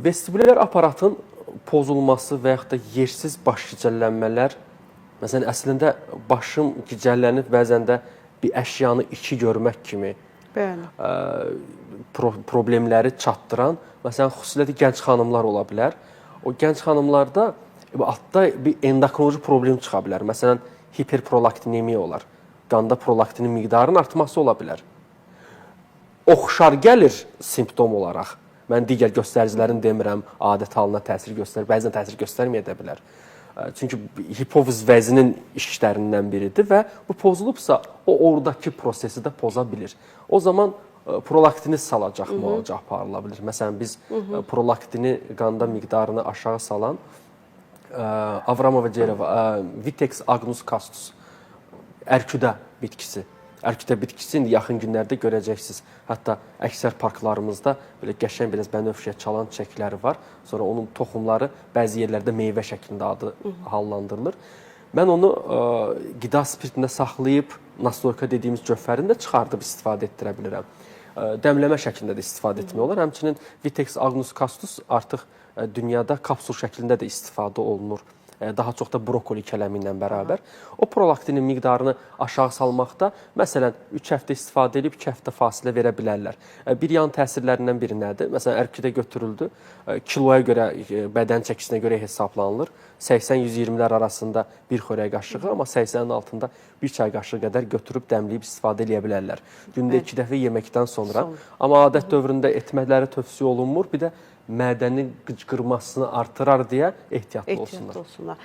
Vestibülyar aparatın pozulması və yaxud da yersiz baş gicəllənmələr, məsələn, əslində başım gicəllənib bəzən də bir əşyanı iki görmək kimi problemləri çatdıran, məsələn, xüsusilə də gənc xanımlar ola bilər. O gənc xanımlarda altda bir endokrinoloji problem çıxa bilər. Məsələn, hiperprolaktinemiya olar. Qanda prolaktinin miqdarının artması ola bilər. Oxşar gəlir simptom olaraq. Mən digər göstəricilərini demirəm, adət halına təsir göstərir, bəzən təsir göstərməyə də bilər. Çünki hipofiz vəzinin işlərindən biridir və bu pozulubsa, o oradakı prosesi də poza bilir. O zaman prolaktini salacaq müalicə aparıla bilir. Məsələn, biz prolaktini qanda miqdarını aşağı salan Avramova Cereva, Vitex agnus castus, ərküdə bitkisi. Ərküdə bitkisi indi yaxın günlərdə görəcəksiniz. Hətta əksər parklarımızda belə qəşəng biraz bənövşəyə çalan çiçəkləri var. Sonra onun toxumları bəzi yerlərdə meyvə şəklində adı hallandırılır. Mən onu qida spiritində saxlayıb, nastoyka dediyimiz cövhərini də çıxardıb istifadə etdirə bilirəm. Dəmləmə şəklində də istifadə etmək olar. Həmçinin Vitex agnus castus artıq dünyada kapsul şəklində də istifadə olunur. Daha çox da brokoli kələmi ilə bərabər. O prolaktinin miqdarını aşağı salmaqda, məsələn, 3 həftə istifadə edib 2 həftə fasilə verə bilərlər. Bir yan təsirlərindən biri nədir? Məsələn, ərküdə götürüldü, kiloya görə, bədən çəkisinə görə hesablanılır. 80-120'lər arasında bir xörək qaşığı, amma 80'in altında bir çay qaşığı qədər götürüb dəmləyib istifadə edə bilərlər. Gündə 2 dəfə yeməkdən sonra. Amma adət dövründə etməkləri tövsiyə olunmur. Bir də mədənin qıcqırmasını artırar deyə ehtiyatlı olsunlar.